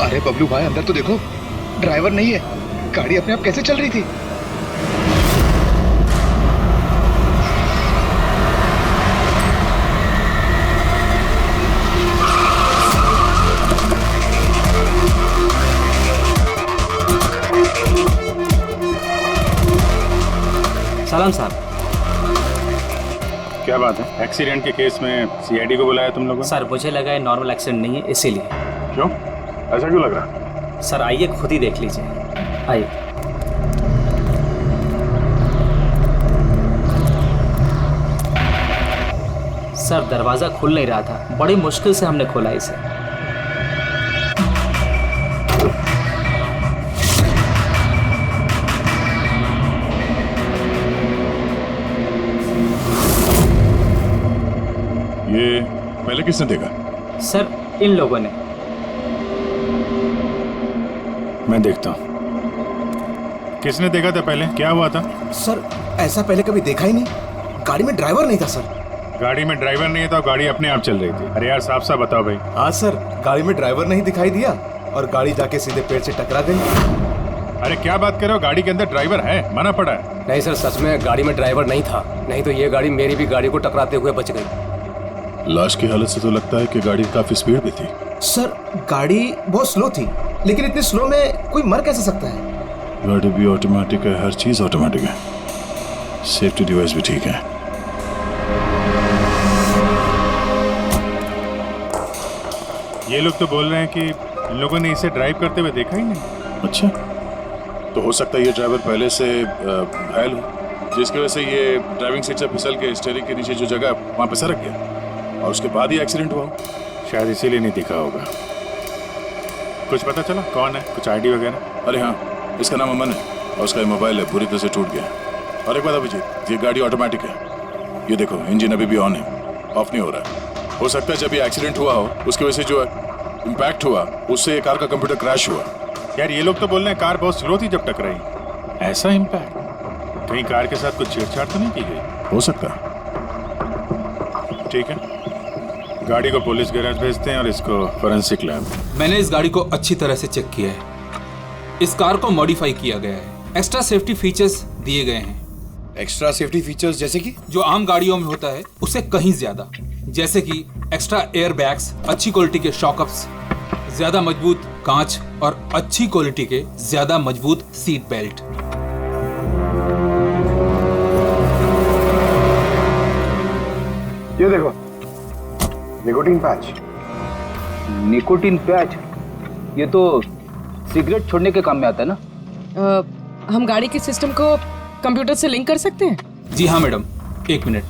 अरे बबलू भाई, अंदर तो देखो, ड्राइवर नहीं है। गाड़ी अपने आप कैसे चल रही थी? सलाम साहब। क्या बात है? एक्सीडेंट के केस में सीआईडी को बुलाया तुम लोगों ने? सर मुझे लगा है नॉर्मल एक्सीडेंट नहीं है, इसीलिए। क्यों? ऐसा क्यों लग रहा? सर आइए खुद ही देख लीजिए, आइए। सर दरवाजा खुल नहीं रहा था, बड़ी मुश्किल से हमने खोला इसे। ये पहले किसने देखा? सर इन लोगों ने। मैं देखता हूँ। किसने देखा था पहले? क्या हुआ था? सर ऐसा पहले कभी देखा ही नहीं। गाड़ी में ड्राइवर नहीं था सर। गाड़ी में ड्राइवर नहीं था, गाड़ी अपने आप चल रही थी। अरे यार साफ साफ बताओ भाई। हाँ सर, गाड़ी में ड्राइवर नहीं दिखाई दिया और गाड़ी जाके सीधे पेड़ से टकरा गई। अरे क्या बात कर रहे हो? गाड़ी के अंदर ड्राइवर है, मना पड़ा है। नहीं सर, सच में गाड़ी में ड्राइवर नहीं था, नहीं तो ये गाड़ी मेरी भी गाड़ी को टकराते हुए बच गई। लाश की हालत से तो लगता है कि गाड़ी काफी स्पीड पे थी। सर गाड़ी बहुत स्लो थी, लेकिन इतनी स्लो में कोई मर कैसे सकता है? गाड़ी भी ऑटोमेटिक है, हर चीज ऑटोमेटिक है, सेफ्टी डिवाइस भी ठीक है। ये लोग तो बोल रहे हैं कि इन लोगों ने इसे ड्राइव करते हुए देखा ही नहीं। अच्छा, तो हो सकता है ये ड्राइवर पहले से घायल हो, जिसकी वजह से ये ड्राइविंग सीट से फिसल के स्टीयरिंग के नीचे जो जगह है वहां पे सरक गया और उसके बाद ही एक्सीडेंट हुआ। शायद इसीलिए नहीं दिखा होगा। कुछ पता चला कौन है? कुछ आईडी वगैरह? अरे हाँ, इसका नाम अमन है और उसका मोबाइल है पूरी तरह से टूट गया। और एक बात अभिजीत, ये गाड़ी ऑटोमेटिक है, ये देखो इंजन अभी भी ऑन है, ऑफ नहीं हो रहा है। हो सकता है जब ये एक्सीडेंट हुआ हो उसकी वजह से जो इम्पैक्ट हुआ उससे कार का कंप्यूटर क्रैश हुआ। यार ये लोग तो बोल रहे हैं कार बहुत स्लो थी जब टकराई। ऐसा इम्पैक्ट? कहीं कार के साथ कुछ छेड़छाड़ तो नहीं की गई? हो सकता है। ठीक है, गाड़ी को पुलिस गैराज भेजते हैं और इसको फोरेंसिक लैब। मैंने इस गाड़ी को अच्छी तरह से चेक किया है। इस कार को मॉडिफाई किया गया है, एक्स्ट्रा सेफ्टी फीचर्स दिए गए हैं। एक्स्ट्रा सेफ्टी फीचर्स जैसे कि? जो आम गाड़ियों में होता है उससे कहीं ज्यादा, जैसे कि एक्स्ट्रा एयर बैग्स, अच्छी क्वालिटी के शॉकअप्स, ज्यादा मजबूत कांच और अच्छी क्वालिटी के ज्यादा मजबूत सीट बेल्ट। ये देखो, निकोटीन पैच। Nicotine patch? ये तो सिगरेट छोड़ने के काम में आता है ना? हम गाड़ी के सिस्टम को कंप्यूटर से लिंक कर सकते हैं? जी हाँ मैडम, एक मिनट।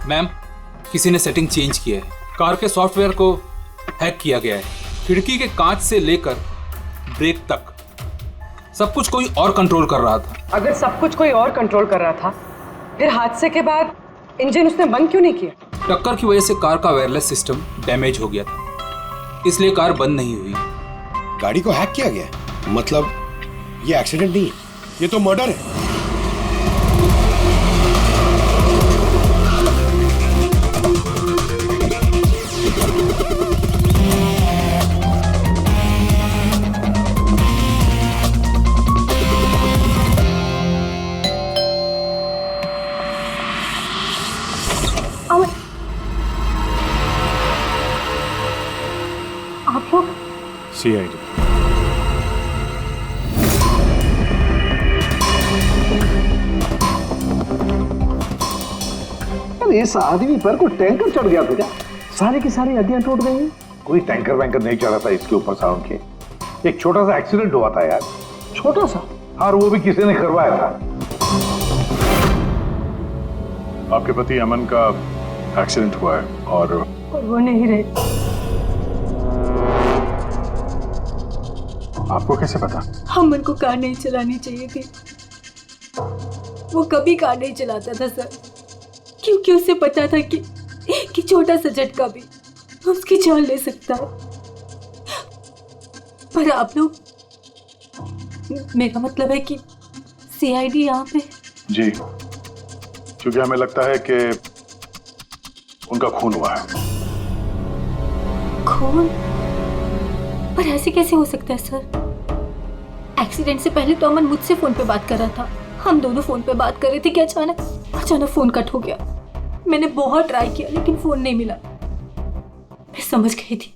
मैम, किसी ने सेटिंग चेंज किया है। कार के सॉफ्टवेयर को हैक किया गया है। खिड़की के कांच से लेकर ब्रेक तक सब कुछ कोई और कंट्रोल कर रहा था। अगर सब कुछ कोई और कंट्रोल कर रहा था, फिर हादसे के बाद इंजन उसने बंद क्यों नहीं किया? टक्कर की वजह से कार का वायरलेस सिस्टम डैमेज हो गया था, इसलिए कार बंद नहीं हुई। गाड़ी को हैक किया गया? मतलब ये एक्सीडेंट नहीं है, ये तो मर्डर है। आप लोग? सीआईडी। इस आदमी पर कोई टैंकर चढ़ गया था क्या? सारी की सारी हड्डियां टूट गई हैं। कोई टैंकर वैंकर नहीं चढ़ा था इसके ऊपर साउंड के। एक छोटा सा एक्सीडेंट हुआ था यार, छोटा सा, और वो भी किसी ने करवाया था। आपके पति अमन का एक्सीडेंट हुआ है और वो नहीं रहे। आपको कैसे पता? अमन को कार नहीं चलानी चाहिए थी, वो कभी कार नहीं चलाता था सर, क्योंकि उसे पता था कि छोटा सा झटका भी उसकी जान ले सकता है। पर आप लोग, मेरा मतलब है कि सीआईडी यहाँ पे। जी, क्योंकि हमें लगता है कि उनका खून हुआ है। खून? पर ऐसे कैसे हो सकता है सर? एक्सीडेंट से पहले तो अमन मुझसे फोन पे बात कर रहा था, हम दोनों फोन पे बात कर रहे थे कि अचानक फोन कट हो गया। मैंने बहुत ट्राई किया लेकिन फोन नहीं मिला। मैं समझ गई थी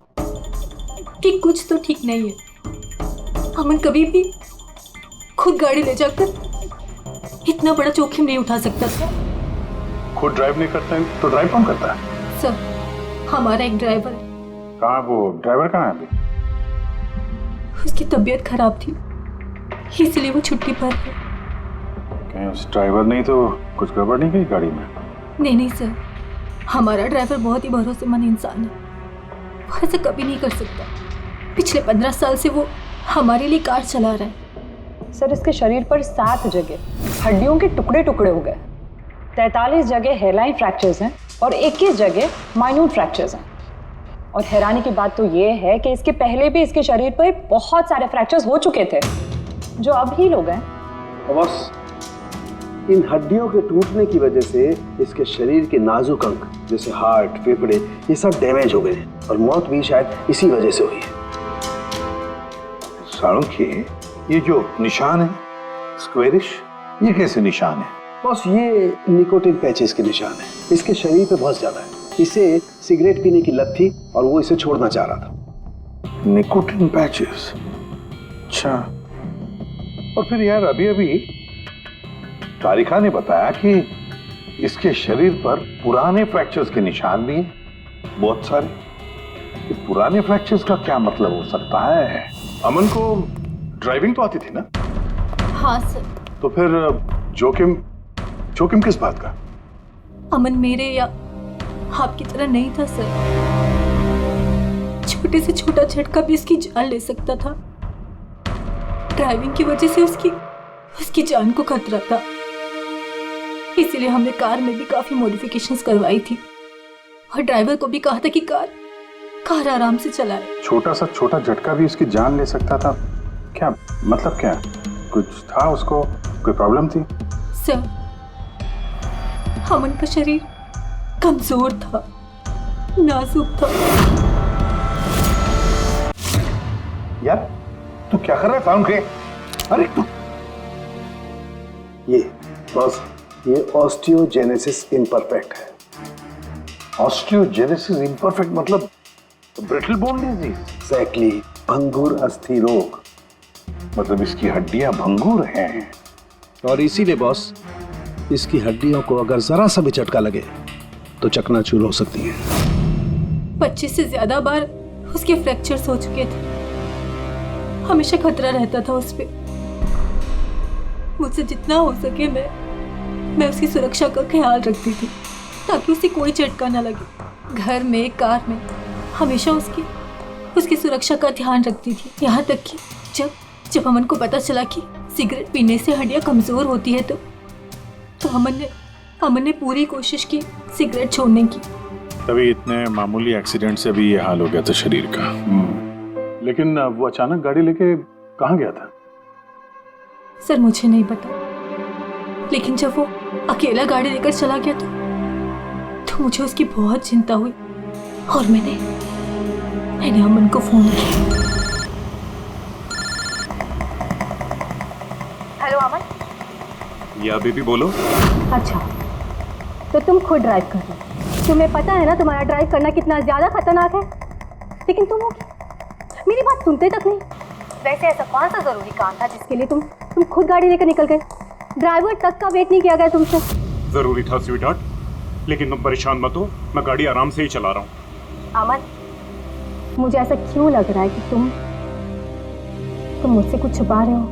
कि कुछ तो ठीक नहीं है। अमन कभी भी खुद गाड़ी ले जाकर इतना बड़ा जोखिम नहीं उठा सकता था। खुद ड्राइव नहीं करता है तो ड्राइव कौन करता है? सर, हमारा एक ड्राइवर है। कहाँ वो ड्राइवर कहाँ है अभी? उसकी तबीयत खराब थी इसलिए वो छुट्टी पर है। कहीं उस ड्राइवर ने तो कुछ गड़बड़ नहीं की गाड़ी में? नहीं सर, हमारा ड्राइवर बहुत ही भरोसेमंद इंसान है, वो ऐसा कभी नहीं कर सकता। पिछले 15 साल से वो हमारे लिए कार चला रहा है। सर, इसके शरीर पर 7 जगह हड्डियों के टुकड़े टुकड़े हो गए, 43 जगह हेयरलाइन फ्रैक्चर्स हैं और 21 जगह माइन्यूट फ्रैक्चर्स हैं। और हैरानी की बात तो ये है कि इसके पहले भी इसके शरीर पर बहुत सारे फ्रैक्चर्स हो चुके थे जो अब हील हो गए। बस इन हड्डियों के टूटने की वजह से इसके शरीर के नाजुक अंग जैसे हार्ट, फेफड़े, ये सब डैमेज हो गए और मौत भी शायद इसी वजह से हुई है। साळुंखे, ये जो निशान है स्क्वेरिश, ये कैसे निशान है? बस ये निकोटिन पैचेस के निशान है। इसके शरीर पे बहुत ज्यादा है। इसे सिगरेट पीने की लत थी और वो इसे छोड़ना चाह रहा था। Nicotine patches? अच्छा। और फिर यार अभी तारिका ने बताया कि इसके शरीर पर पुराने फ्रैक्चर्स के निशान भी हैं, बहुत सारे। ये पुराने फ्रैक्चर्स का क्या मतलब हो सकता है? अमन को ड्राइविंग तो आती थी ना? हाँ सर। तो फिर जोखिम किस बात का? अमन मेरे या आपकी तरह नहीं था सर। छोटे से छोटा झटका भी इसकी जान ले सकता था। ड्राइविंग की वजह से उसकी जान को खतरा था, इसीलिए हमने कार में भी काफी मॉडिफिकेशंस करवाई थी और ड्राइवर को भी कहा था कि कार आराम से चलाए। छोटा झटका भी इसकी जान ले सकता था? क्या मतलब क्या? कुछ था उसको? कोई प्रॉब्लम थी? सर, अमन का शरीर कमजोर था, नाजुक था। यार तू क्या कर रहा है साळुंखे? अरे तू ये ऑस्टियोजेनेसिस इम्परफेक्ट है। ऑस्टियोजेनेसिस इम्परफेक्ट मतलब ब्रिटल बोन डिजीज? एग्जैक्टली, भंगुर अस्थि रोग। मतलब इसकी हड्डियां भंगुर हैं। और इसीलिए बॉस, इसकी हड्डियों को अगर जरा सा भी झटका लगे तो चकनाचूर हो सकती है। 25 से ज्यादा बार उसके फ्रैक्चर्स हो चुके थे। हमेशा खतरा रहता था उस पे। मुझसे जितना हो सके मैं उसकी सुरक्षा का ख्याल रखती थी ताकि उसे कोई झटका ना लगे। घर में, कार में हमेशा उसकी सुरक्षा का ध्यान रखती थी। यहाँ तक कि जब अमन को पता चला कि सिगरेट पीने से हड्डियाँ कमजोर होती है तो अमन ने पूरी कोशिश की सिगरेट छोड़ने की। तभी इतने मामूली एक्सीडेंट से भी ये हाल हो गया था शरीर का। लेकिन वो अचानक गाड़ी लेके कहाँ गया था? सर, मुझे नहीं पता, लेकिन जब वो अकेला गाड़ी लेकर चला गया तो मुझे उसकी बहुत चिंता हुई और मैंने अमन को फोन किया। हेलो अमन। या बेबी बोलो। अच्छा, तो तुम खुद ड्राइव कर रहे हो। तुम्हें पता है ना तुम्हारा ड्राइव करना कितना ज्यादा खतरनाक है, लेकिन तुम मेरी बात सुनते तक नहीं। वैसे ऐसा कौन सा जरूरी काम था जिसके लिए तुम खुद गाड़ी लेकर निकल गए? ड्राइवर तक का वेट नहीं किया गया तुमसे? जरूरी था स्वीटहार्ट, लेकिन तुम परेशान मत हो, मैं गाड़ी आराम से ही चला रहा हूँ। अमन, मुझे ऐसा क्यों लग रहा है कि तुम मुझसे कुछ छुपा रहे हो?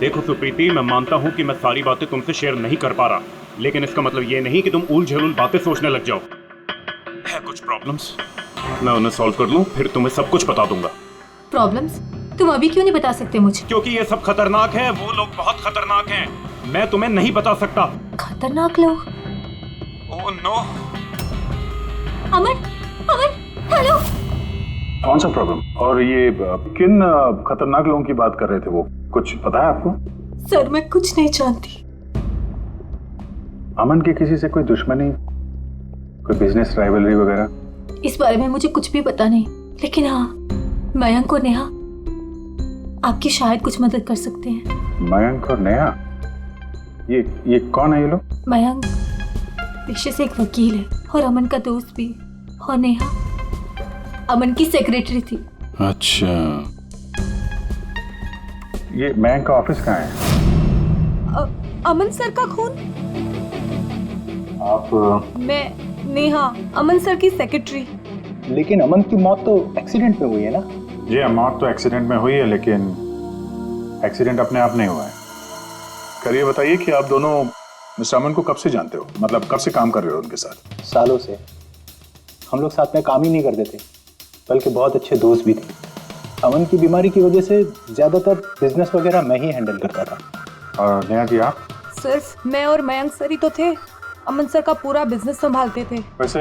देखो सुप्रीति, मैं मानता हूँ कि मैं सारी बातें तुमसे शेयर नहीं कर पा रहा, लेकिन इसका मतलब ये नहीं कि तुम उल झेलुल बातें सोचने लग जाओ। है कुछ प्रॉब्लम्स, मैं उन्हें सॉल्व कर लूँ, फिर तुम्हें सब कुछ बता दूंगा। प्रॉब्लम्स? तुम अभी क्यों नहीं बता सकते मुझे? क्योंकि ये सब खतरनाक है, वो लोग बहुत खतरनाक हैं, मैं तुम्हें नहीं बता सकता। खतरनाक लोग? Oh no. अमन, हेलो। कौन सा प्रॉब्लम? और ये किन खतरनाक लोगों की बात कर रहे थे? वो कुछ पता है आपको? सर, मैं कुछ नहीं जानती। अमन की किसी से कोई दुश्मनी, कोई बिजनेस राइवलरी वगैरह? इस बारे में मुझे कुछ भी पता नहीं, लेकिन हाँ, मयंक और नेहा आपकी शायद कुछ मदद कर सकते हैं। मयंक और नेहा? ये कौन है ये लोग? मयंक पेशे से एक वकील है और अमन का दोस्त भी, और नेहा अमन की सेक्रेटरी थी। अच्छा, ये मयंक का ऑफिस कहाँ है? अमन सर का खून? आप मैं नेहा, अमन सर की सेक्रेटरी। लेकिन अमन की मौत तो एक्सीडेंट में हुई है ना? जी, मौत तो एक्सीडेंट में हुई है, लेकिन एक्सीडेंट अपने आप नहीं हुआ है। करिए बताइए कि आप दोनों मिस्टर अमन को कब से जानते हो, मतलब कब से काम कर रहे हो उनके साथ? सालों से। हम लोग साथ में काम ही नहीं करते थे, बल्कि बहुत अच्छे दोस्त भी थे। अमन की बीमारी की वजह से ज़्यादातर बिजनेस वगैरह मैं ही हैंडल करता था। और नेहा जी आप? सिर्फ मैं और मयंक सर ही तो थे, अमन सर का पूरा बिजनेस संभालते थे। वैसे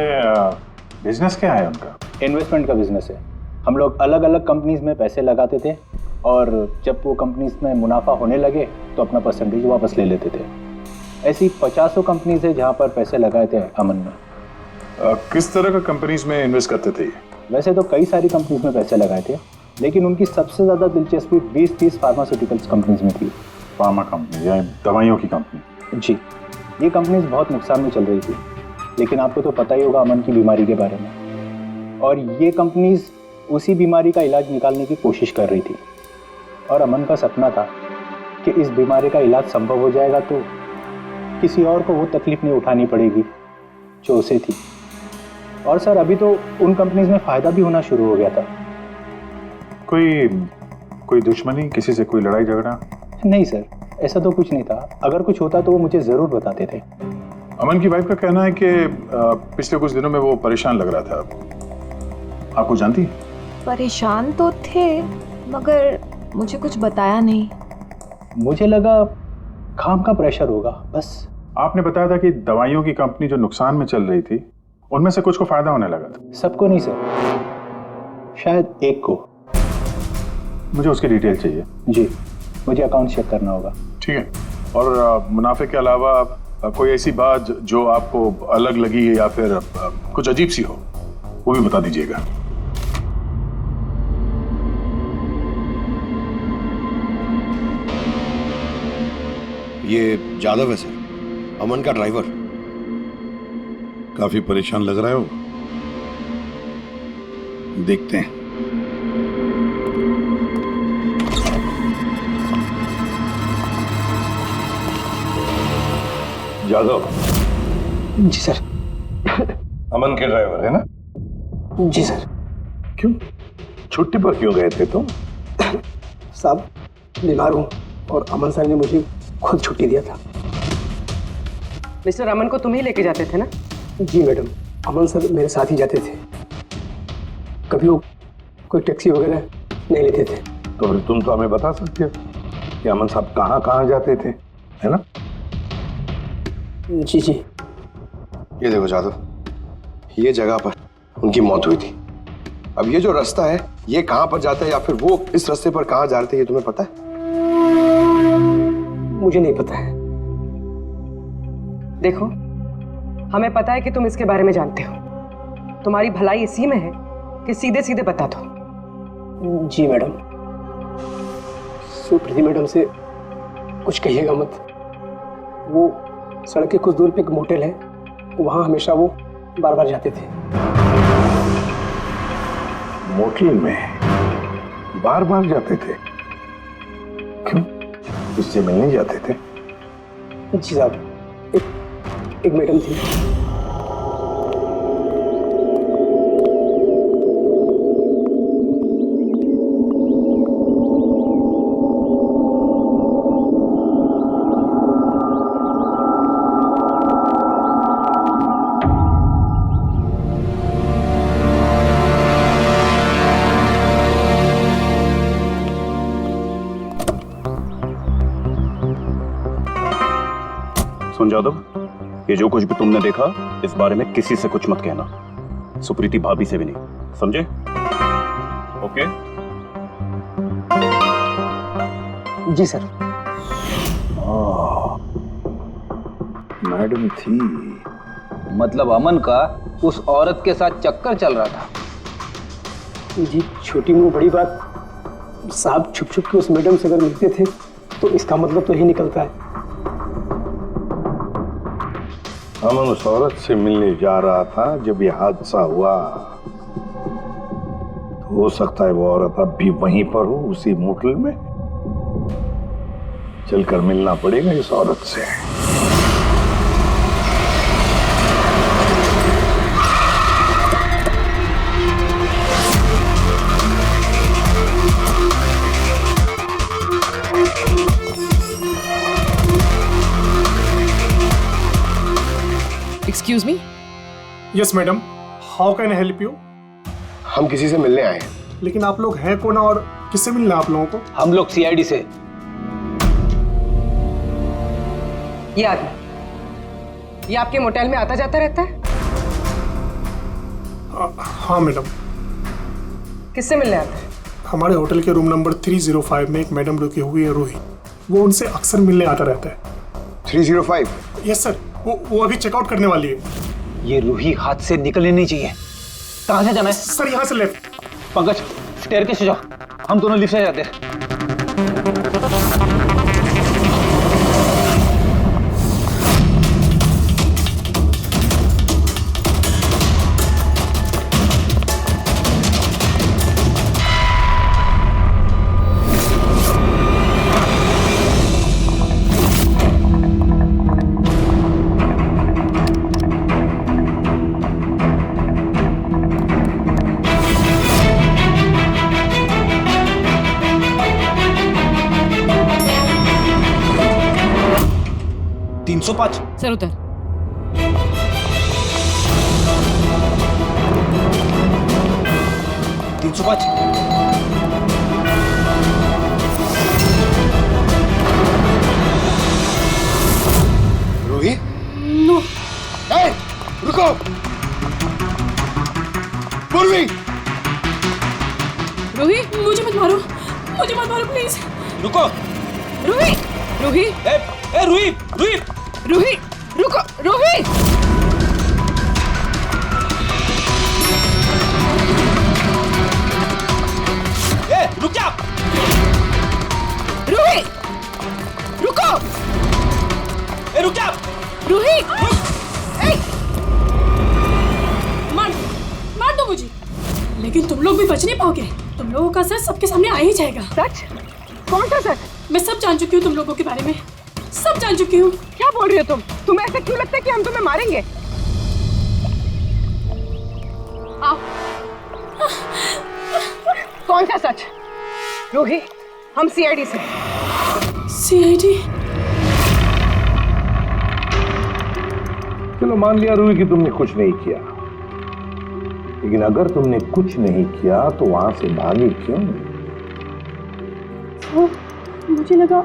बिजनेस क्या है उनका? इन्वेस्टमेंट का बिजनेस है। हम लोग अलग अलग कंपनीज में पैसे लगाते थे और जब वो कंपनीज में मुनाफा होने लगे तो अपना परसेंटेज वापस ले लेते थे। ऐसी 50 कंपनीज है जहाँ पर पैसे लगाए थे अमन में। किस तरह का कंपनीज में इन्वेस्ट करते थे? वैसे तो कई सारी कंपनीज में पैसे लगाए थे, लेकिन उनकी सबसे ज़्यादा दिलचस्पी 20-30 फार्मास्यूटिकल्स कंपनीज में थी। फार्मा कंपनी या दवाइयों की कंपनी? जी, ये कंपनीज बहुत नुकसान में चल रही थी, लेकिन आपको तो पता ही होगा अमन की बीमारी के बारे में। और ये कंपनीज उसी बीमारी का इलाज निकालने की कोशिश कर रही थी, और अमन का सपना था कि इस बीमारी का इलाज संभव हो जाएगा तो किसी और को वो तकलीफ नहीं उठानी पड़ेगी जो उसे थी। और सर, अभी तो उन कंपनीज में फ़ायदा भी होना शुरू हो गया था। कोई दुश्मनी, किसी से कोई लड़ाई झगड़ा? नहीं सर, ऐसा तो कुछ नहीं था। अगर कुछ होता तो वो मुझे ज़रूर बताते थे। अमन की वाइफ का कहना है कि पिछले कुछ दिनों में वो परेशान लग रहा था। आपको जानती? परेशान तो थे, मगर मुझे कुछ बताया नहीं। मुझे लगा काम का प्रेशर होगा बस। आपने बताया था कि दवाइयों की कंपनी जो नुकसान में चल रही थी, उनमें से कुछ को फायदा होने लगा था। सबको नहीं सर, शायद एक को। मुझे उसकी डिटेल चाहिए। जी, मुझे अकाउंट चेक करना होगा। ठीक है। और मुनाफे के अलावा कोई ऐसी बात जो आपको अलग लगी या फिर कुछ अजीब सी हो, वो भी बता दीजिएगा। ये जादव है सर, अमन का ड्राइवर। काफी परेशान लग रहा है वो। देखते हैं। जादव? जी सर। अमन के ड्राइवर है ना? जी सर। क्यों, छुट्टी पर क्यों गए थे तुम? साहब, बीमार हूँ और अमन सर ने मुझे खुद छुट्टी दिया था। मिस्टर अमन को तुम ही लेके जाते थे ना? जी मैडम, अमन सर मेरे साथ ही जाते थे। कभी वो कोई टैक्सी वगैरह नहीं लेते थे। तो फिर तुम तो हमें बता सकते हो कि अमन साहब कहाँ कहाँ जाते थे, है ना? जी जी। ये देखो जादव, ये जगह पर उनकी मौत हुई थी। अब ये जो रास्ता है, ये कहाँ पर जाता है या फिर वो इस रास्ते पर कहाँ जा रहे थे, ये तुम्हें पता है? मुझे नहीं पता है। देखो, हमें पता है कि तुम इसके बारे में जानते हो। तुम्हारी भलाई इसी में है कि सीधे सीधे बता दो। जी मैडम। सुप्रीति मैडम से कुछ कहिएगा मत। वो सड़क के कुछ दूर पे एक मोटेल है, वहां हमेशा वो बार बार जाते थे। मोटेल में बार बार जाते थे? क्यों, इससे मिलने जाते थे? जी साहब, एक मैडम थी। सुन जादव, ये जो कुछ भी तुमने देखा, इस बारे में किसी से कुछ मत कहना, सुप्रीति भाभी से भी नहीं, समझे? ओके? जी सर। मैडम थी। मतलब अमन का उस औरत के साथ चक्कर चल रहा था। जी छोटी मुंह बड़ी बात, साहब छुप छुप के उस मैडम से अगर मिलते थे तो इसका मतलब तो यही निकलता है। अमन उस औरत से मिलने जा रहा था जब यह हादसा हुआ। तो हो सकता है वो औरत अब भी वहीं पर हो, उसी मोटल में। चलकर मिलना पड़ेगा इस औरत से। Excuse me. Yes madam, how can I help you? हम किसी से मिलने आए हैं। लेकिन आप लोग हैं कौन और किससे मिलना है आप लोगों को? हम लोग सीआईडी से। ये आदमी, ये आपके मोटेल में आता जाता रहता है? हाँ मैडम। किससे मिलने आता है? हमारे होटल के रूम नंबर 305 में एक मैडम रुकी हुई है, रूही। वो उनसे अक्सर मिलने आता रहता है। 305? यस सर, वो अभी चेकआउट करने वाली है। ये रूही हाथ से निकलनी नहीं चाहिए। कहाँ से जाना है? सर यहाँ से लेफ्ट। पंकज स्टेयरकेस से जाओ, हम दोनों लिफ्ट से जाते हैं। सर उतर। रूही? नो। रुको। पूर्वी! रूही, मुझे मत मारो, मुझे मत मारो प्लीज। रुको। रूही, रूही, रूही, रूही, रूही, रुको, रूही। रुक जा। रूही, रुको। रुक जा। रूही, मार दो मुझे, लेकिन तुम लोग भी बच नहीं पाओगे। तुम लोगों का सच सबके सामने आ ही जाएगा। सच? कौन सा सच? मैं सब जान चुकी हूँ तुम लोगों के बारे में, सब जान चुकी हूँ। क्या बोल रही हो तुम? तुम्हें ऐसा क्यों लगता है कि हम तुम्हें मारेंगे? आओ। कौन सा सच? रूही, हम सीआईडी से। सीआईडी? चलो मान लिया रूही कि तुमने कुछ नहीं किया, लेकिन अगर तुमने कुछ नहीं किया तो वहां से भागी क्यों? मुझे लगा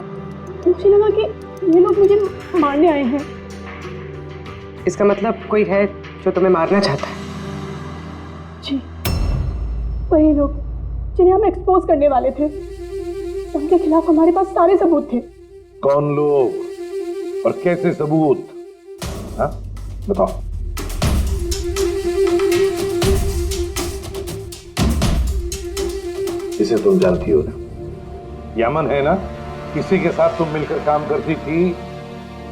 कि ये लोग मुझे मारने आए हैं। इसका मतलब कोई है जो तुम्हें मारना चाहता है? जी, वही लोग जिन्हें हम एक्सपोज करने वाले थे। उनके खिलाफ हमारे पास सारे सबूत थे। कौन लोग और कैसे सबूत? हाँ, बताओ। इसे तुम जानती हो ना, यमन है ना, किसी के साथ तुम मिलकर काम करती थी,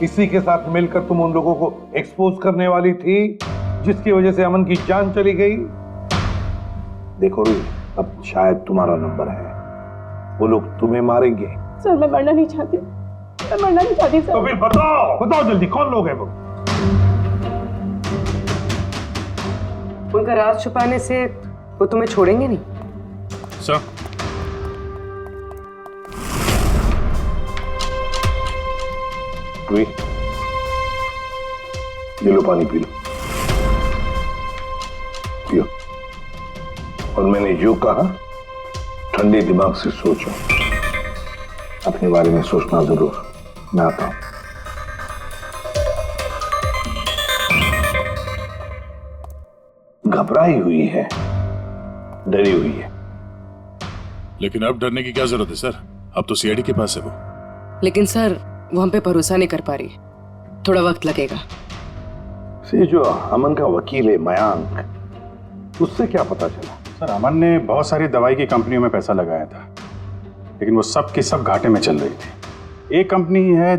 इसी के साथ मिलकर तुम उन लोगों को एक्सपोज करने वाली थी जिसकी वजह से अमन की जान चली गई। देखो रूही, अब शायद तुम्हारा नंबर है, वो लोग तुम्हें मारेंगे। सर मैं मरना नहीं चाहती, मैं मरना नहीं चाहती सर। तो फिर बताओ जल्दी, कौन लोग हैं वो? उनका राज छुपाने से वो तुम्हें छोड़ेंगे नहीं। सर, रूही, ये लो पानी पी लो, पियो। और मैंने जो कहा ठंडे दिमाग से सोचो, अपने बारे में सोचना जरूर। मैं आता हूं। घबराई हुई है, डरी हुई है। लेकिन अब डरने की क्या जरूरत है सर? अब तो सीआईडी के पास है वो। लेकिन सर वो हम पे भरोसा नहीं कर पा रही। थोड़ा वक्त लगेगा। से जो अमन का वकील है मयांक, उससे क्या पता चला? सर अमन ने बहुत सारी दवाई की कंपनियों में पैसा लगाया था, लेकिन वो सब की सब घाटे में चल रही थी। एक कंपनी है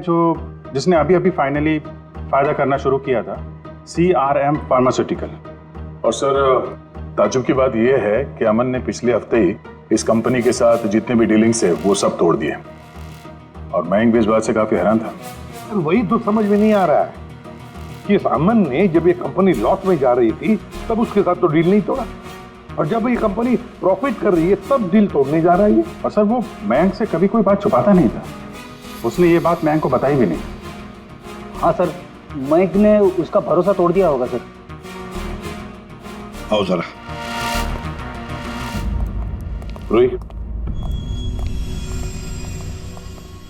जिसने अभी अभी फाइनली फायदा करना शुरू किया था, CRM फार्मास्यूटिकल। और सर ताजुब की बात यह है कि अमन ने पिछले हफ्ते ही इस कंपनी के साथ जितने भी डीलिंग्स है वो सब तोड़ दिए, और मयंक भी इस बात से काफी हैरान था। वही तो समझ में नहीं आ रहा है कि इस अमन ने जब ये कंपनी लॉस में जा रही थी तब उसके साथ तो डील नहीं तोड़ा, और जब ये कंपनी प्रॉफिट कर रही है तब डील तोड़ने जा रहा है। और सर वो मयंक से कभी कोई बात छुपाता नहीं था, उसने ये बात मयंक को बताई भी नहीं। हाँ सर, मयंक ने उसका भरोसा तोड़ दिया होगा सर। आओ जरा रोही,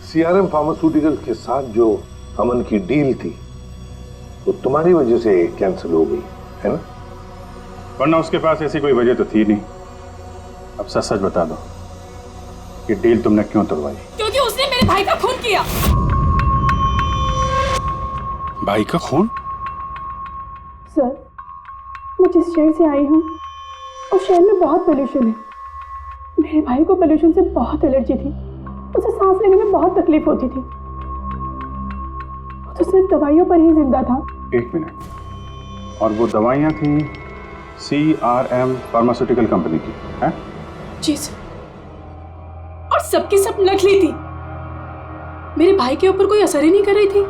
CRM फार्मास्यूटिकल्स के साथ जो अमन की डील थी वो तुम्हारी वजह से कैंसिल हो गई है ना? वरना उसके पास ऐसी कोई वजह तो थी नहीं। अब सच सच बता दो कि डील तुमने क्यों तोड़वाई? क्योंकि उसने मेरे भाई का खून किया। भाई का खून? सर, मैं जिस शहर से आई हूँ उस शहर में बहुत पोल्यूशन है। मेरे भाई को पोल्यूशन से बहुत एलर्जी थी, उसे सांस लेने में बहुत तकलीफ होती थी। वो तो सिर्फ दवाइयों पर ही जिंदा था। एक मिनट, और वो दवाइयाँ थी CRM फार्मास्यूटिकल कंपनी की, हैं? जी सर, और सबकी सब नकली थी। मेरे भाई के ऊपर कोई असर ही नहीं कर रही थी,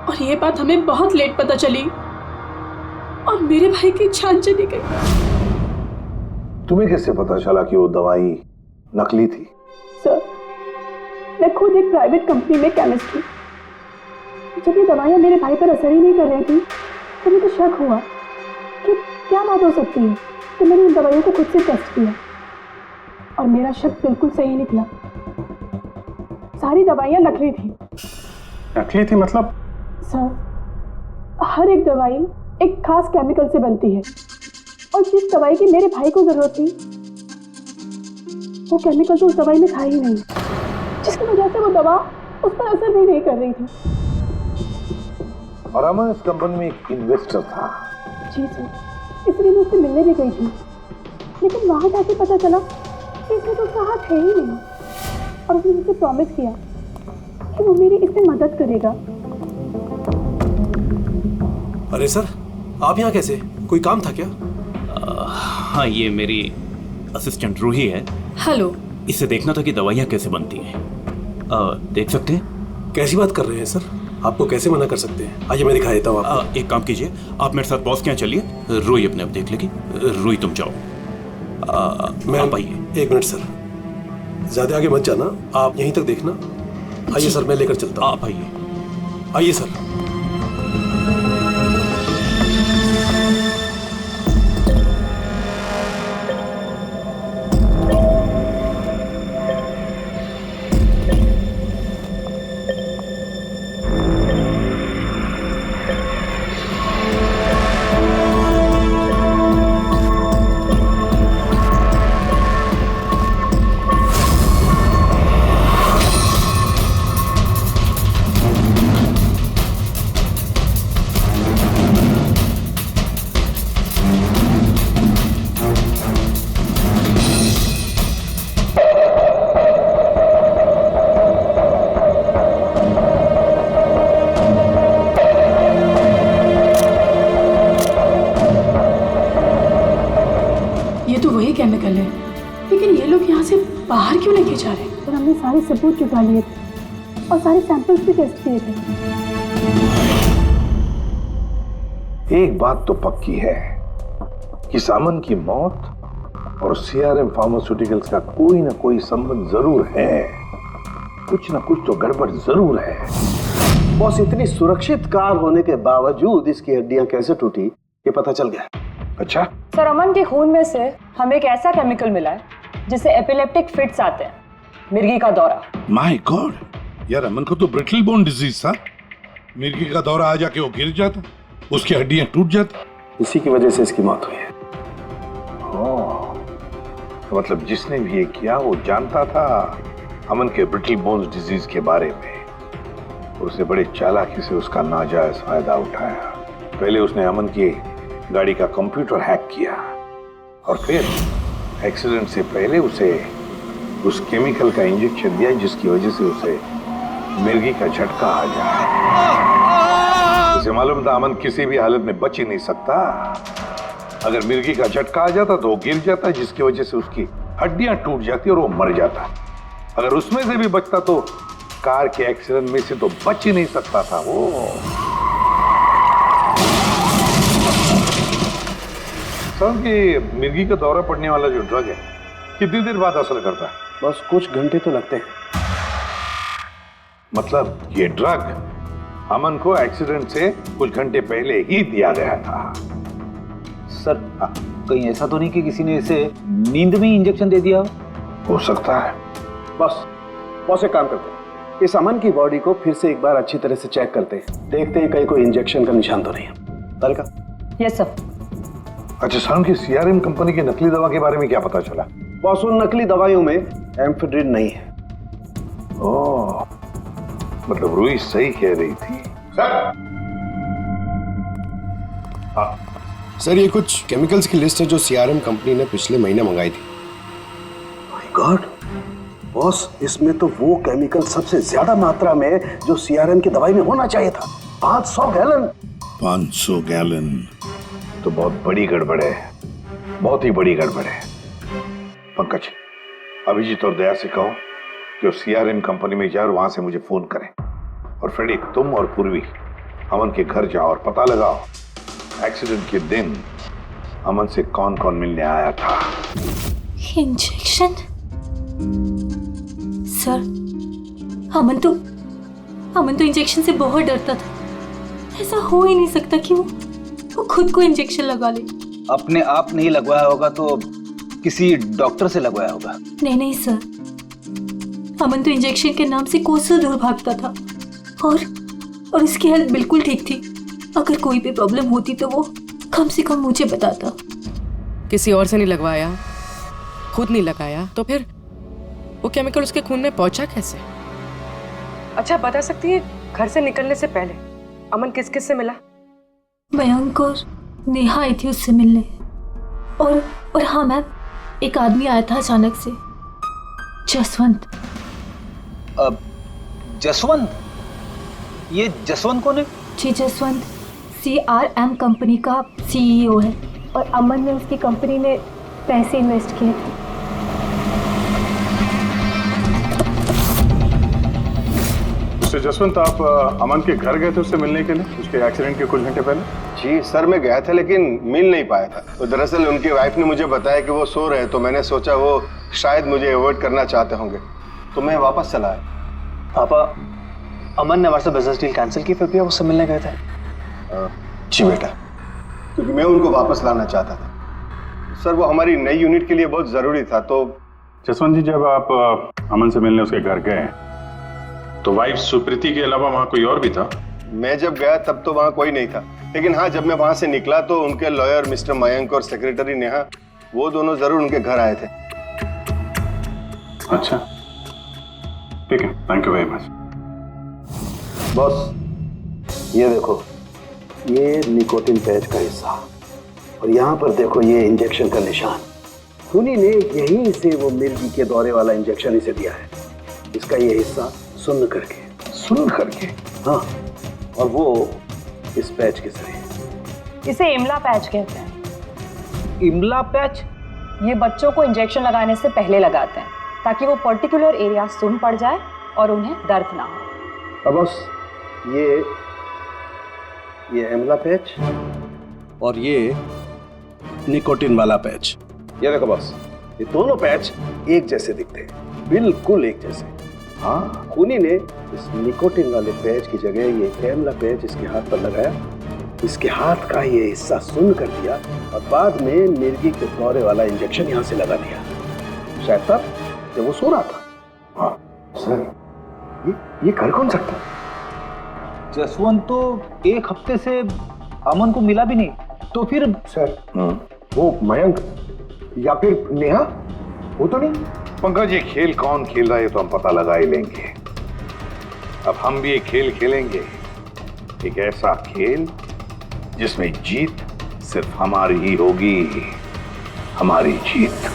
और ये बात हमें बहुत लेट पता चली और मेरे भाई की जान चली गई। तुम्हें कैसे पता चला कि वो दवाई नकली थी? सर, मैं खुद एक प्राइवेट कंपनी में केमिस्ट हूँ। जब ये दवाइयाँ मेरे भाई पर असर ही नहीं कर रही थी तो मुझे शक हुआ कि क्या बात हो सकती है। तो मैंने उन दवाइयों को खुद से टेस्ट किया और मेरा शक बिल्कुल सही निकला। सारी दवाइयाँ नकली थी। नकली थी मतलब? सर, हर एक दवाई एक खास केमिकल से बनती है, और जिस दवाई की मेरे भाई को जरूरत थी वो केमिकल तो उस दवाई में था ही नहीं, जिसकी वजह से वो दवा उस पर असर भी नहीं कर रही थी। और अमन इस कंपनी में एक इन्वेस्टर था। जी सर, इसलिए मैं उससे मिलने भी गई थी, लेकिन वहां जाके पता चला कि इसमें तो उसका हाथ है ही नहीं, और उसने मुझसे प्रॉमिस किया कि वो मेरी इसमें मदद करेगा। अरे सर, आप यहाँ कैसे? कोई काम था क्या? हाँ, ये मेरी असिस्टेंट रूही है। हेलो। इसे देखना था कि दवाइयाँ कैसे बनती हैं। देख सकते हैं? कैसी बात कर रहे हैं सर? आपको कैसे मना कर सकते हैं? आइए मैं दिखा देता हूँ आपको। एक काम कीजिए, आप मेरे साथ बॉस के यहाँ चलिए, रूही अपने आप देख लेगी। रूही तुम जाओ। मैं आइए। एक मिनट सर, ज्यादा आगे मत जाना, आप यहीं तक देखना। आइए सर, मैं लेकर चलता हूँ। आप आइए। आइए सर। केमिकल है, लेकिन ये लोग यहाँ से बाहर क्यों लेके जा रहे हैं? और हमने सारे सबूत जुटा लिए थे और सारे सैंपल्स भी टेस्ट किए थे। एक बात तो पक्की है कि सामन की मौत और CRM फार्मास्यूटिकल्स का कोई ना कोई संबंध जरूर है। कुछ ना कुछ तो गड़बड़ जरूर है। बॉस, इतनी सुरक्षित कार होने के बावजूद इसकी हड्डियां कैसे टूटी ये पता चल गया। अच्छा सर, अमन के खून में से हमें एक ऐसा केमिकल मिला है जिससे एपिलेप्टिक फिट्स आते हैं, मिर्गी का दौरा। माय गॉड यार, अमन को तो ब्रिटल बोन डिजीज था। मिर्गी का दौरा आ जाके वो गिर जाता, उसकी हड्डियां टूट जाती, इसी की वजह से इसकी मौत हुई है। तो मतलब जिसने भी ये किया वो जानता था अमन के ब्रिटल बोन्स डिजीज के बारे में, उसे बड़े चालाकी से उसका नाजायज फायदा उठाया। पहले उसने अमन की गाड़ी का कंप्यूटर हैक किया और फिर एक्सीडेंट से पहले उसे उस केमिकल का इंजेक्शन दिया जिसकी वजह से उसे मिर्गी का झटका आ जाए। उसे मालूम था अमन किसी भी हालत में बच ही नहीं सकता। अगर मिर्गी का झटका आ जाता तो वो गिर जाता, जिसकी वजह से उसकी हड्डियां टूट जाती और वो मर जाता। अगर उसमें से भी बचता तो कार के एक्सीडेंट में से तो बच ही नहीं सकता था वो। समझ कि मिर्गी का दौरा पड़ने वाला जो ड्रग है कितनी देर बाद असर करता है? बस कुछ घंटे तो लगते हैं। मतलब ये ड्रग अमन को एक्सीडेंट से कुछ घंटे पहले ही दिया गया था। सर कहीं ऐसा तो नहीं कि किसी ने इसे नींद में इंजेक्शन दे दिया हो सकता है। बस एक काम करते हैं, इस अमन की बॉडी को फिर से एक बार अच्छी तरह से चेक करते हैं, देखते हैं कहीं कोई इंजेक्शन का निशान तो नहीं है। तारिका? Yes sir. अच्छा साहब की सीआरएम कंपनी की नकली दवा के बारे में क्या पता चला? बॉस उन नकली दवाइयों में एम्फेड्रिन नहीं है। ओह, मतलब रूही सही कह रही थी। सर ये कुछ केमिकल्स की लिस्ट है जो सीआरएम कंपनी ने पिछले महीने मंगाई थी। माय गॉड बॉस, इसमें तो वो केमिकल सबसे ज्यादा मात्रा में जो सीआरएम की दवाई में होना चाहिए था, 500 गैलन। 500 गैलन तो बहुत बड़ी गड़बड़ है, बहुत ही बड़ी गड़बड़ है। पंकज, अभिजीत और दया से कहो कि सीआरएम कंपनी में जाए और वहां से मुझे फोन करें। और फ्रेडी, तुम और पूर्वी अमन के घर जाओ और पता लगाओ एक्सीडेंट के दिन अमन से कौन कौन मिलने आया था। इंजेक्शन? सर अमन तो इंजेक्शन से बहुत डरता था। ऐसा हो ही नहीं सकता कि वो खुद को इंजेक्शन लगा ले। अपने आप नहीं लगवाया होगा तो किसी डॉक्टर से लगवाया होगा। नहीं सर, अमन तो इंजेक्शन के नाम से कोसों दूर भागता था और उसकी हेल्थ बिल्कुल ठीक थी। अगर कोई भी प्रॉब्लम होती तो वो कम से कम मुझे बताता। किसी और से नहीं लगवाया, खुद नहीं लगाया, तो फिर वो केमिकल उसके खून में पहुंचा कैसे? अच्छा बता सकती है, घर से निकलने से पहले अमन किस किस से मिला? मयंक और नेहा आई थी उससे मिलने। और हाँ मैम, एक आदमी आया था अचानक से, जसवंत। जसवंत? ये जसवंत कौन है? जी जसवंत सीआरएम कंपनी का सीईओ है और अमन ने उसकी कंपनी में पैसे इन्वेस्ट किए थे। जसवंत, आप अमन के घर गए थे उससे मिलने के लिए उसके एक्सीडेंट के कुछ घंटे पहले? जी सर, मैं गया था लेकिन मिल नहीं पाया था। तो दरअसल उनकी वाइफ ने मुझे बताया कि वो सो रहे, तो मैंने सोचा वो शायद मुझे अवॉइड करना चाहते होंगे, तो मैं वापस चला आया। पापा, अमन ने हमारे साथ बिजनेस डील कैंसिल की, फिर भी आप उससे मिलने गए थे? जी बेटा, क्योंकि मैं उनको वापस लाना चाहता था सर, वो हमारी नई यूनिट के लिए बहुत जरूरी था। तो जसवंत जी, जब आप अमन से मिलने उसके घर गए तो वाइफ सुप्रीति के अलावा वहां कोई और भी था? मैं जब गया तब तो वहां कोई नहीं था, लेकिन हाँ जब मैं वहां से निकला तो उनके लॉयर मिस्टर मयंक और सेक्रेटरी नेहा, वो दोनों जरूर उनके घर आए थे। अच्छा ठीक है, thank you very much. Boss ये देखो, ये निकोटिन पैच का हिस्सा और यहाँ पर देखो ये इंजेक्शन का निशान। खूनी ने यहीं से वो मिर्गी के दौरे वाला इंजेक्शन इसे दिया है। इसका ये हिस्सा सुन्न करके, हाँ, और वो इस पैच के जरिए। इसे इमला पैच कहते हैं। इमला पैच? ये बच्चों को इंजेक्शन लगाने से पहले लगाते हैं ताकि वो पर्टिकुलर एरिया सुन्न पड़ जाए और उन्हें दर्द ना हो। अब बस ये इमला पैच और ये निकोटिन वाला पैच, ये देखो बस, ये दोनों पैच एक जैसे दिखते हैं, बिल्कुल एक जैसे। हाँ, खूनी ने इस निकोटिन वाले पैच की जगह ये कैमला पैच इसके हाथ पर लगाया, इसके हाथ का ये हिस्सा सुन्न कर दिया और बाद में मिर्गी के दौरे वाला इंजेक्शन यहाँ से लगा दिया, शायद तब जब वो सो रहा था। हाँ सर, ये कर कौन सकता? जसवंत तो एक हफ्ते से अमन को मिला भी नहीं, तो फिर? सर वो मयंक या फिर नेहा, वो तो नहीं। पंकज, ये खेल कौन खेल रहा है तो हम पता लगा ही लेंगे। अब हम भी एक खेल खेलेंगे, एक ऐसा खेल जिसमें जीत सिर्फ हमारी ही होगी, हमारी जीत।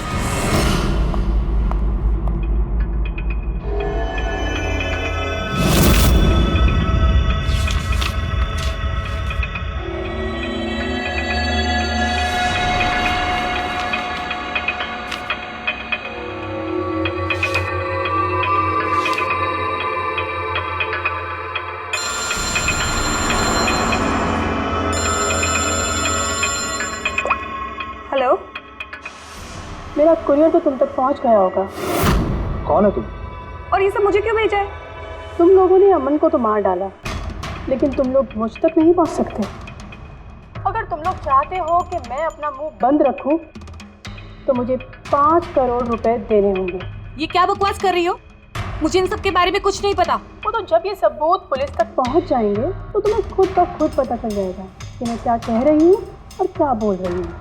हेलो, मेरा कुरियर तो तुम तक पहुंच गया होगा। कौन है तुम? और ये सब मुझे क्यों भेजा है? तुम लोगों ने अमन को तो मार डाला, लेकिन तुम लोग मुझ तक नहीं पहुंच सकते। अगर तुम लोग चाहते हो कि मैं अपना मुंह बंद रखूं, तो मुझे 5 करोड़ रुपए देने होंगे। ये क्या बकवास कर रही हो? मुझे इन सब के बारे में कुछ नहीं पता। वो तो जब ये सबूत पुलिस तक पहुंच जाएंगे तो तुम्हें खुद ब खुद पता चल जाएगा कि मैं क्या कह रही हूँ और क्या बोल रही हूँ।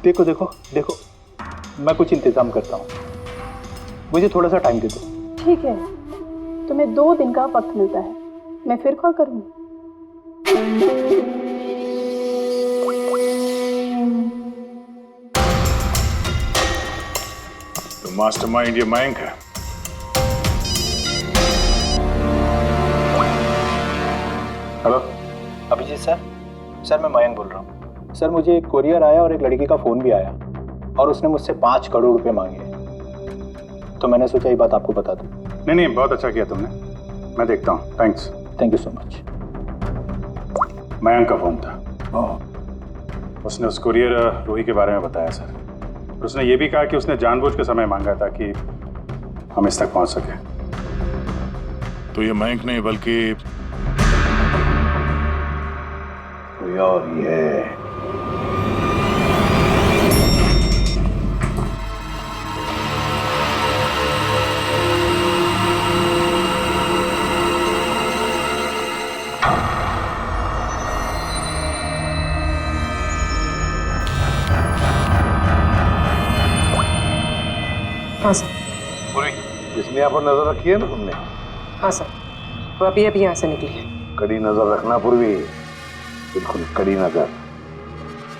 देखो देखो देखो, मैं कुछ इंतजाम करता हूँ, मुझे थोड़ा सा टाइम दे दो। ठीक है, तुम्हें 2 दिन का वक्त मिलता है, मैं फिर कॉल करूँगी। तो मास्टरमाइंड ये मयंक है। Hello Abhijit sir. सर मैं मयंक बोल रहा हूँ। सर मुझे एक कोरियर आया और एक लड़की का फ़ोन भी आया और उसने मुझसे 5 करोड़ रुपए मांगे, तो मैंने सोचा ये बात आपको बता दूँ। नहीं, बहुत अच्छा किया तुमने, मैं देखता हूँ। Thanks. Thank you so much. Mayank का फ़ोन था। उसने उस कुरियर रूही के बारे में बताया सर। और उसने ये भी कहा कि उसने जानबूझ के समय मांगा ताकि हम इस तक पहुँच सके। तो ये मयंक नहीं बल्कि कोई और ही है। हाँ सर। पूरी इसने यहाँ पर नजर रखी है ना तुमने? हाँ सर, वो अभी अभी यहाँ से निकली है। कड़ी नजर रखना पूर्वी, बिल्कुल कड़ी नजर।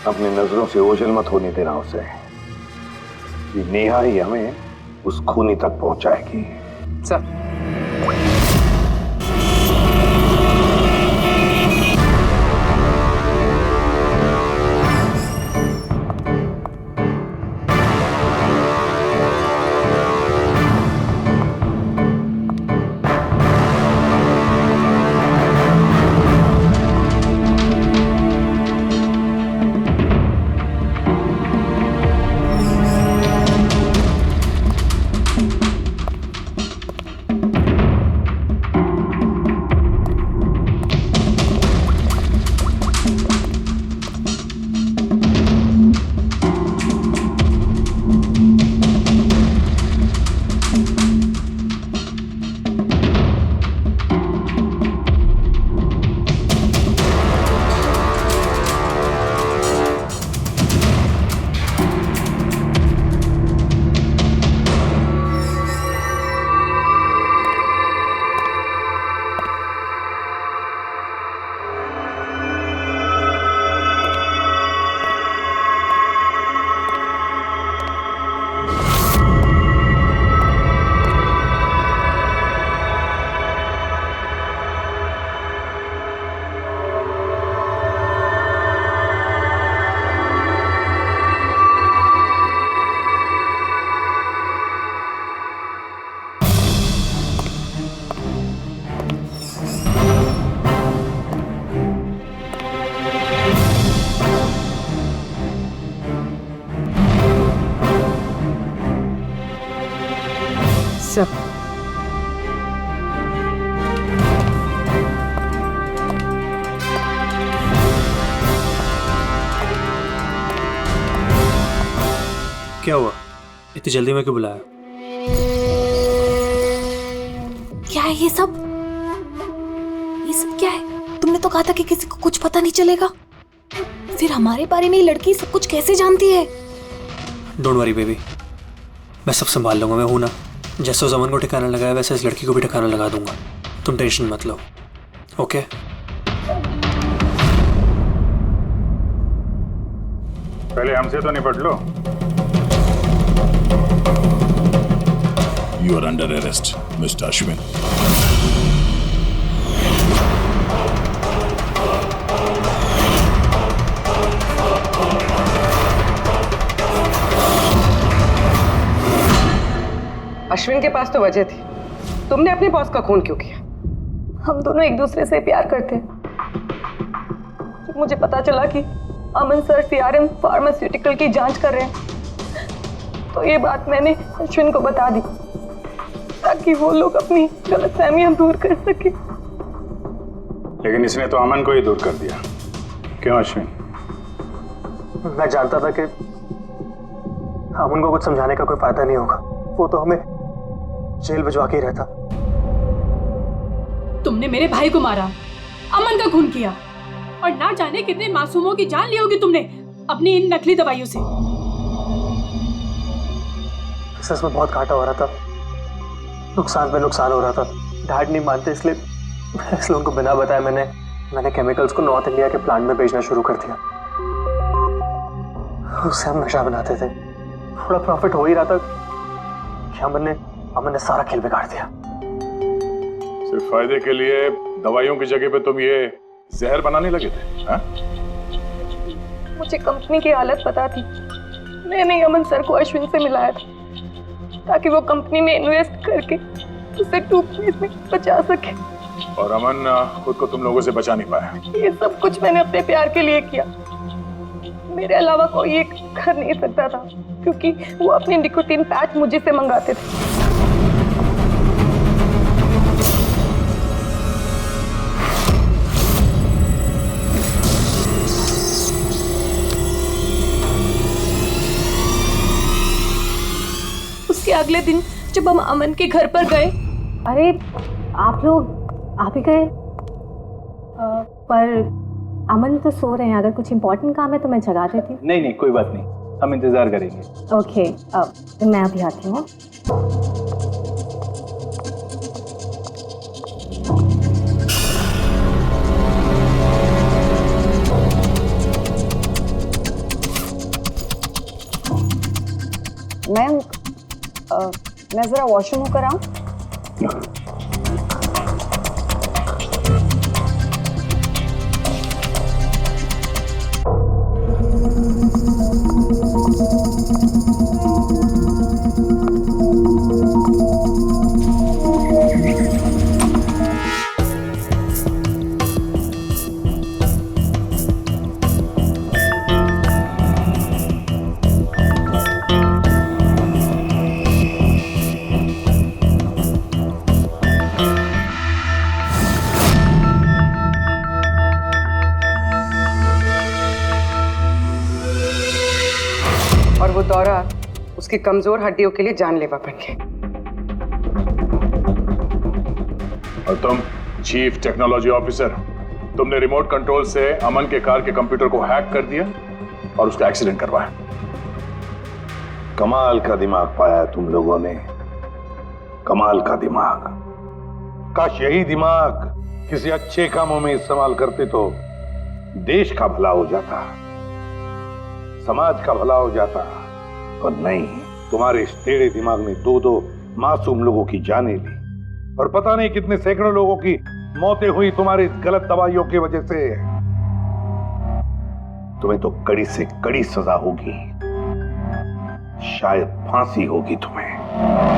अपनी नजरों से ओझल मत होने देना उसे। ये नेहा ही हमें उस खूनी तक पहुंचाएगी। सर क्या हुआ? इतनी जल्दी में क्यों बुलाया? क्या है ये सब? ये सब क्या है? तुमने तो कहा था कि किसी को कुछ पता नहीं चलेगा। फिर हमारे बारे में ये लड़की सब कुछ कैसे जानती है? डोंट वरी बेबी, मैं सब संभाल लूंगा। मैं हूं ना। जैसे उस अमन को ठिकाना लगाया वैसे इस लड़की को भी ठिकाना लगा दूंगा। तुम टेंशन मत लो, ओके? पहले हमसे तो निपट लो। You are under arrest, Mr. Ashwin. Ashwin के पास तो वजह थी, तुमने अपने बॉस का खून क्यों किया? हम दोनों एक दूसरे से प्यार करते हैं। जब मुझे पता चला कि अमन सर सीआरएम फार्मास्यूटिकल की जांच कर रहे हैं, तो ये बात मैंने अश्विन को बता दी ताकि वो लोग अपनी गलतफहमियां दूर कर सके। लेकिन इसने तो अमन को ही दूर कर दिया। क्यों अश्विन? मैं जानता था कि अमन को कुछ समझाने का कोई फायदा नहीं होगा, वो तो हमें जेल भिजवा के ही रहता। तुमने मेरे भाई को मारा, अमन का खून किया, और ना जाने कितने मासूमों की जान ली होगी तुमने अपनी इन नकली दवाइयों से। सच में बहुत घाटा हो रहा था, नुकसान पे नुकसान हो रहा था। डैड नहीं मानते, इसलिए उनको बिना बताए मैंने केमिकल्स को नॉर्थ इंडिया के प्लांट में बेचना शुरू कर दिया। उससे हम नशा बनाते थे, थोड़ा प्रॉफिट हो ही रहा था कि अमन ने सारा खेल बिगाड़ दिया। सिर्फ फायदे के लिए दवाइयों की जगह पे तुम ये जहर बनाने लगे थे, हाँ? मुझे कंपनी की हालत पता थी, मैंने अमन सर को अश्विन से मिलाया था ताकि वो कंपनी में इन्वेस्ट करके उसे डूबने से बचा सके। और अमन खुद को तुम लोगों से बचा नहीं पाया। ये सब कुछ मैंने अपने प्यार के लिए किया, मेरे अलावा कोई ये कर नहीं सकता था, क्योंकि वो अपने निकोटीन पैच मुझे से मंगाते थे। उसके अगले दिन जब हम अमन के घर पर गए, अरे आप ही गए? पर अमन तो सो रहे हैं, अगर कुछ इम्पोर्टेंट काम है तो मैं जगा देती हूँ। नहीं कोई बात नहीं, हम इंतजार करेंगे। ओके, तो मैं अभी आती हूँ। मैं जरा वॉशरूम होकर आऊं? और वो दौरा उसकी कमजोर हड्डियों के लिए जानलेवा बन गया। और तुम चीफ टेक्नोलॉजी ऑफिसर, तुमने रिमोट कंट्रोल से अमन के कार के कंप्यूटर को हैक कर दिया और उसका एक्सीडेंट करवाया। कमाल का दिमाग पाया तुम लोगों ने, कमाल का दिमाग। काश यही दिमाग किसी अच्छे कामों में इस्तेमाल करते तो देश का भला हो जाता, समाज का भला हो जाता। पर नहीं, तुम्हारे इस टेढ़े दिमाग ने दो मासूम लोगों की जानें ली, और पता नहीं कितने सैकड़ों लोगों की मौतें हुई तुम्हारी इस गलत दवाइयों की वजह से। तुम्हें तो कड़ी से कड़ी सजा होगी, शायद फांसी होगी तुम्हें।